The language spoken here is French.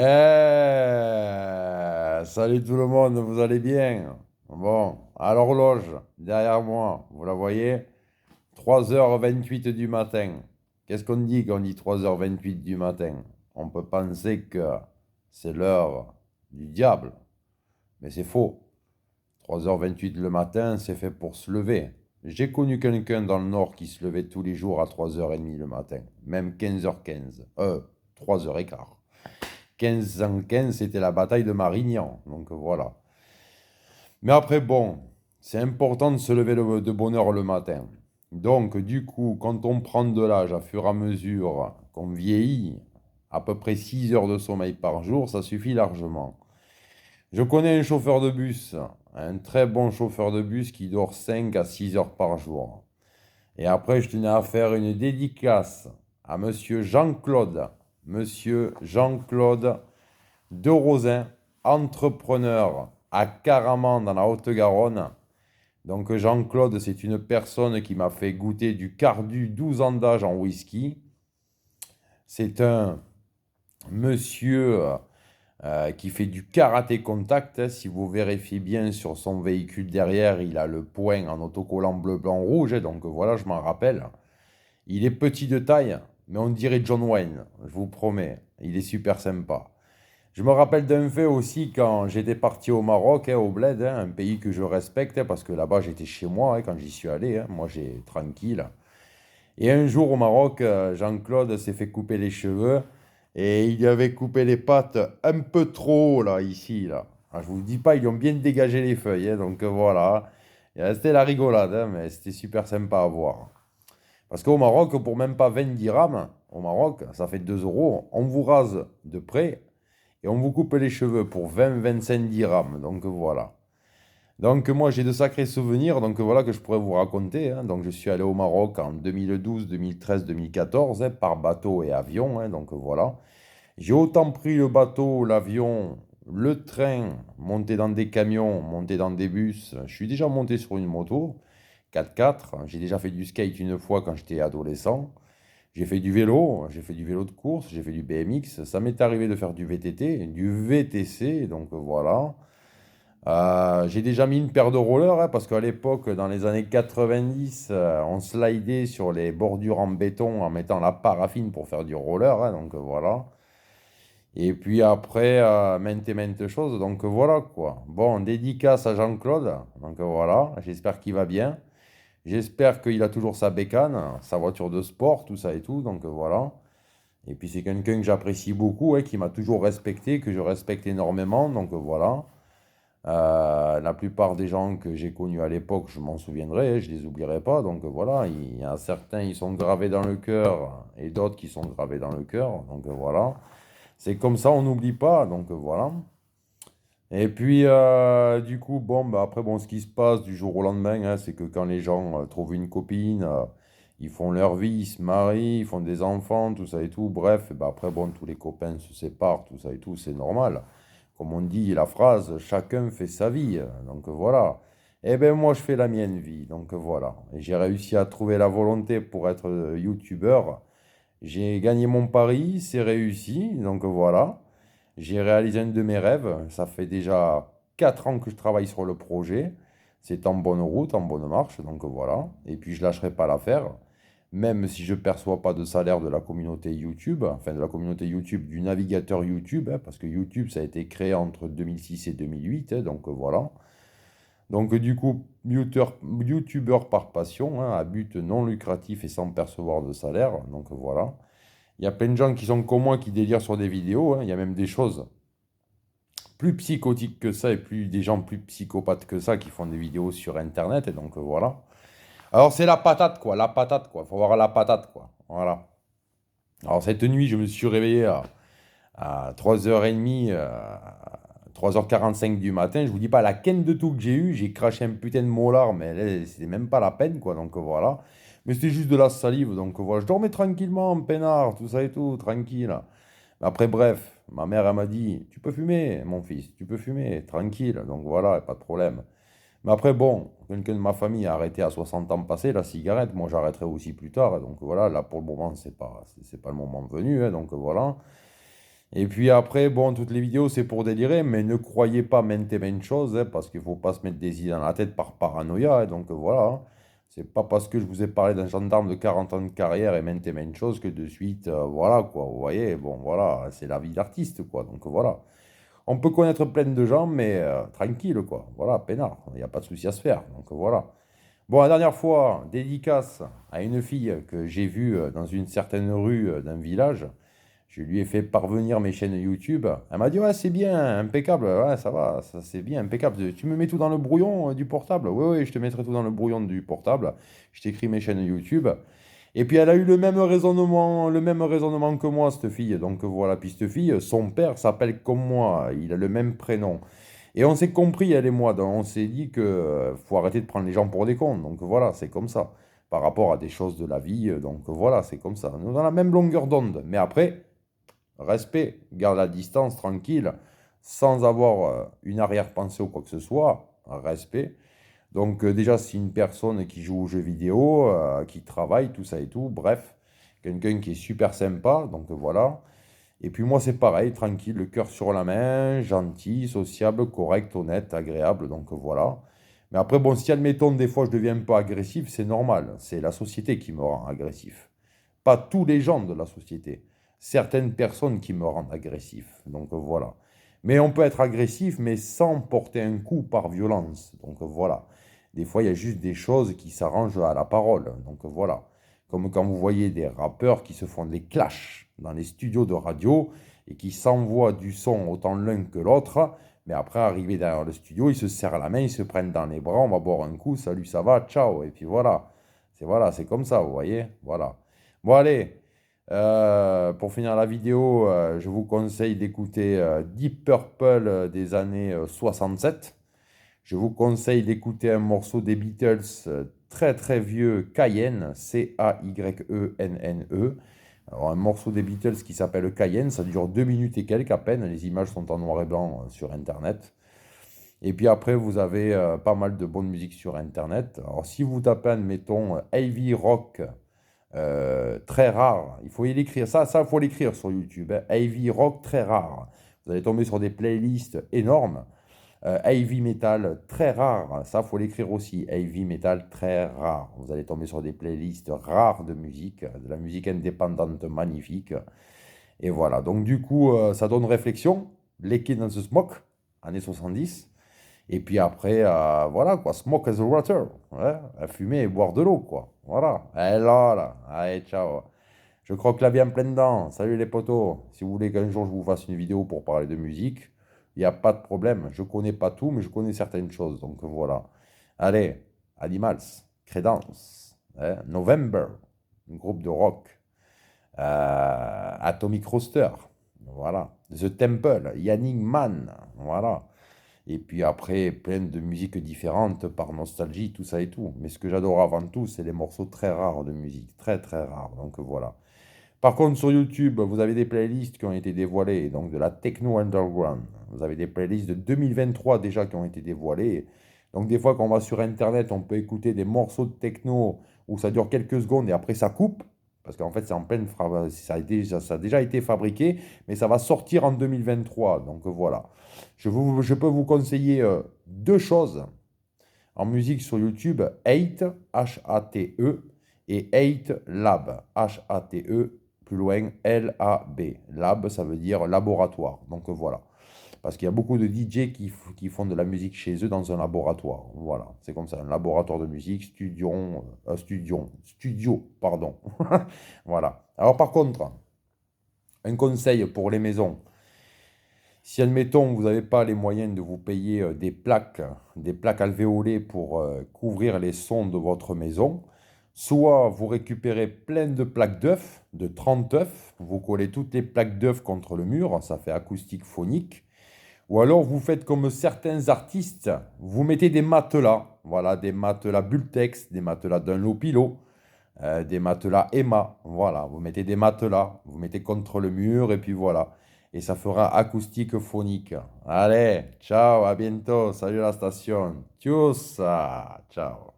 Salut tout le monde, vous allez bien? Bon, à l'horloge, derrière moi, vous la voyez? 3h28 du matin. Qu'est-ce qu'on dit quand on dit 3h28 du matin? On peut penser que c'est l'heure du diable, mais c'est faux. 3h28 le matin, c'est fait pour se lever. J'ai connu quelqu'un dans le Nord qui se levait tous les jours à 3h30 le matin, même 15h15, 3h15. 1515, c'était la bataille de Marignan. Donc voilà. Mais après, bon, c'est important de se lever de bonne heure le matin. Donc, du coup, quand on prend de l'âge à fur et à mesure qu'on vieillit, à peu près 6 heures de sommeil par jour, ça suffit largement. Je connais un chauffeur de bus, un très bon chauffeur de bus qui dort 5 à 6 heures par jour. Et après, je tenais à faire une dédicace à Monsieur Jean-Claude de Rosin, entrepreneur à Caraman dans la Haute-Garonne. Donc Jean-Claude, c'est une personne qui m'a fait goûter du Cardu 12 ans d'âge en whisky. C'est un monsieur qui fait du karaté contact. Si vous vérifiez bien sur son véhicule derrière, il a le point en autocollant bleu, blanc, rouge. Donc voilà, je m'en rappelle. Il est petit de taille, mais on dirait John Wayne, je vous promets. Il est super sympa. Je me rappelle d'un fait aussi quand j'étais parti au Maroc, au Bled, un pays que je respecte, parce que là-bas j'étais chez moi quand j'y suis allé, moi j'ai tranquille. Et un jour au Maroc, Jean-Claude s'est fait couper les cheveux et il lui avait coupé les pattes un peu trop là, ici, là. Ah, je vous dis pas, ils ont bien dégagé les feuilles, donc voilà. Et c'était la rigolade, mais c'était super sympa à voir. Parce qu'au Maroc, pour même pas 20 dirhams, au Maroc, ça fait 2 euros, on vous rase de près et on vous coupe les cheveux pour 20-25 dirhams. Donc voilà. Donc moi j'ai de sacrés souvenirs donc voilà que je pourrais vous raconter, hein. Donc je suis allé au Maroc en 2012, 2013, 2014 par bateau et avion, hein. Donc voilà. J'ai autant pris le bateau, l'avion, le train, monté dans des camions, monté dans des bus. Je suis déjà monté sur une moto 4x4. J'ai déjà fait du skate une fois quand j'étais adolescent. J'ai fait du vélo de course, j'ai fait du BMX. Ça m'est arrivé de faire du VTT, du VTC, donc voilà. J'ai déjà mis une paire de rollers, hein, parce qu'à l'époque, dans les années 90, on slidait sur les bordures en béton en mettant la paraffine pour faire du roller, hein, donc voilà. Et puis après, maintes et maintes choses, donc voilà quoi. Bon, dédicace à Jean-Claude, donc voilà, j'espère qu'il va bien. J'espère qu'il a toujours sa bécane, sa voiture de sport, tout ça et tout, donc voilà. Et puis c'est quelqu'un que j'apprécie beaucoup, hein, qui m'a toujours respecté, que je respecte énormément, donc voilà. La plupart des gens que j'ai connus à l'époque, je m'en souviendrai, je les oublierai pas, donc voilà. Il y en a certains, ils sont gravés dans le cœur, et d'autres qui sont gravés dans le cœur, donc voilà. C'est comme ça, on n'oublie pas, donc voilà. Et puis, du coup, bon, bah, après, bon, ce qui se passe du jour au lendemain, hein, c'est que quand les gens trouvent une copine, ils font leur vie, ils se marient, ils font des enfants, tout ça et tout. Bref, et bah, après, bon, tous les copains se séparent, tout ça et tout, c'est normal. Comme on dit la phrase, chacun fait sa vie. Donc voilà. Eh bien, moi, je fais la mienne vie. Donc voilà. Et j'ai réussi à trouver la volonté pour être youtubeur. J'ai gagné mon pari, c'est réussi. Donc voilà. J'ai réalisé un de mes rêves. Ça fait déjà 4 ans que je travaille sur le projet. C'est en bonne route, en bonne marche. Donc voilà. Et puis je lâcherai pas l'affaire. Même si je ne perçois pas de salaire de la communauté YouTube, enfin de la communauté YouTube, du navigateur YouTube, hein, parce que YouTube, ça a été créé entre 2006 et 2008. Donc voilà. Donc du coup, YouTubeur par passion, hein, à but non lucratif et sans percevoir de salaire. Donc voilà. Il y a plein de gens qui sont comme moi qui délirent sur des vidéos, hein. Il y a même des choses plus psychotiques que ça et plus des gens plus psychopathes que ça qui font des vidéos sur Internet. Et donc voilà. Alors c'est la patate quoi, la patate quoi. Faut voir la patate quoi. Voilà. Alors cette nuit, je me suis réveillé à 3h30, 3h45 du matin. Je vous dis pas la ken de tout que j'ai eu. J'ai craché un putain de molar, mais là, c'était même pas la peine quoi. Donc voilà. Mais c'était juste de la salive. Donc voilà. Je dormais tranquillement, peinard, tout ça et tout, tranquille. Après, bref, ma mère, elle m'a dit, tu peux fumer, mon fils, tu peux fumer, tranquille. Donc voilà, pas de problème. Mais après, bon, quelqu'un de ma famille a arrêté à 60 ans passés la cigarette. Moi, j'arrêterai aussi plus tard. Donc voilà, là, pour le moment, c'est pas le moment venu, hein, donc voilà. Et puis après, bon, toutes les vidéos, c'est pour délirer, mais ne croyez pas maintes et maintes choses, hein, parce qu'il ne faut pas se mettre des idées dans la tête par paranoïa. Donc voilà, hein. C'est pas parce que je vous ai parlé d'un gendarme de 40 ans de carrière et maintes choses que de suite, voilà, quoi. Vous voyez, bon, voilà, c'est la vie d'artiste, quoi. Donc voilà. On peut connaître plein de gens, mais tranquille, quoi. Voilà, peinard. Il n'y a pas de souci à se faire. Donc voilà. Bon, la dernière fois, dédicace à une fille que j'ai vue dans une certaine rue d'un village. Je lui ai fait parvenir mes chaînes YouTube. Elle m'a dit, ouais, c'est bien, impeccable. Ouais, ça va, ça c'est bien, impeccable. Tu me mets tout dans le brouillon du portable? Oui, oui, je te mettrai tout dans le brouillon du portable. Je t'écris mes chaînes YouTube. Et puis elle a eu le même raisonnement que moi, cette fille. Donc voilà, puis cette fille, son père s'appelle comme moi, il a le même prénom. Et on s'est compris, elle et moi, donc on s'est dit que faut arrêter de prendre les gens pour des cons. Donc voilà, c'est comme ça. Par rapport à des choses de la vie, donc voilà, c'est comme ça. Nous, dans la même longueur d'onde. Mais après, respect, garde la distance, tranquille, sans avoir une arrière-pensée ou quoi que ce soit. Respect. Donc déjà, c'est une personne qui joue aux jeux vidéo, qui travaille, tout ça et tout. Bref, quelqu'un qui est super sympa. Donc voilà. Et puis moi, c'est pareil, tranquille, le cœur sur la main, gentil, sociable, correct, honnête, agréable. Donc voilà. Mais après, bon, si admettons, des fois, je deviens un peu agressif, c'est normal. C'est la société qui me rend agressif. Pas tous les gens de la société. Certaines personnes qui me rendent agressif. Donc voilà. Mais on peut être agressif, mais sans porter un coup par violence. Donc voilà. Des fois, il y a juste des choses qui s'arrangent à la parole. Donc voilà. Comme quand vous voyez des rappeurs qui se font des clashs dans les studios de radio et qui s'envoient du son autant l'un que l'autre. Mais après, arrivé derrière le studio, ils se serrent la main, ils se prennent dans les bras, on va boire un coup, salut, ça va, ciao. Et puis voilà, c'est comme ça, vous voyez. Voilà. Bon, allez, pour finir la vidéo, je vous conseille d'écouter Deep Purple des années 67. Je vous conseille d'écouter un morceau des Beatles très très vieux, Cayenne, Cayenne. Alors, un morceau des Beatles qui s'appelle Cayenne, ça dure 2 minutes et quelques à peine. Les images sont en noir et blanc sur Internet. Et puis après, vous avez pas mal de bonne musique sur Internet. Alors, si vous tapez, admettons, Heavy Rock, très rare, il faut y l'écrire. Ça, il faut l'écrire sur YouTube, hein. Heavy Rock, très rare. Vous allez tomber sur des playlists énormes. Heavy Metal, très rare. Ça, il faut l'écrire aussi. Heavy Metal, très rare. Vous allez tomber sur des playlists rares de la musique indépendante magnifique. Et voilà. Donc, du coup, ça donne réflexion. Les Kids dans the Smoke, années 70. Et puis après, voilà quoi, smoke as a water. Ouais, à fumer et boire de l'eau, quoi. Voilà. Et là. Allez, ciao. Je croque la vie en pleine dents. Salut les potos. Si vous voulez qu'un jour je vous fasse une vidéo pour parler de musique, il n'y a pas de problème. Je connais pas tout, mais je connais certaines choses. Donc voilà. Allez, Animals, Creedence, hein, November, un groupe de rock. Atomic Roster, voilà. The Temple, Yannick Mann, voilà. Et puis après, plein de musiques différentes par nostalgie, tout ça et tout. Mais ce que j'adore avant tout, c'est les morceaux très rares de musique, très très rares. Donc voilà. Par contre, sur YouTube, vous avez des playlists qui ont été dévoilées, donc de la techno underground. Vous avez des playlists de 2023 déjà qui ont été dévoilées. Donc des fois, quand on va sur Internet, on peut écouter des morceaux de techno où ça dure quelques secondes et après ça coupe. Parce qu'en fait, c'est en pleine ça a déjà été fabriqué, mais ça va sortir en 2023. Donc voilà. Je peux vous conseiller deux choses en musique sur YouTube, Hate, H-A-T-E, et Hate Lab, H-A-T-E, plus loin, L-A-B. Lab, ça veut dire laboratoire. Donc voilà. Parce qu'il y a beaucoup de DJ qui font de la musique chez eux dans un laboratoire. Voilà, c'est comme ça, un laboratoire de musique, studio, pardon. Voilà. Alors par contre, un conseil pour les maisons. Si, admettons, vous n'avez pas les moyens de vous payer des plaques alvéolées pour couvrir les sons de votre maison, soit vous récupérez plein de plaques d'œufs, de 30 œufs, vous collez toutes les plaques d'œufs contre le mur, ça fait acoustique phonique, ou alors vous faites comme certains artistes, vous mettez des matelas, voilà, des matelas Bultex, des matelas Dunlopilo, des matelas Emma, voilà, vous mettez des matelas, vous mettez contre le mur et puis voilà. Et ça fera acoustique phonique. Allez, ciao, à bientôt, salut la station. Tchuss, ciao.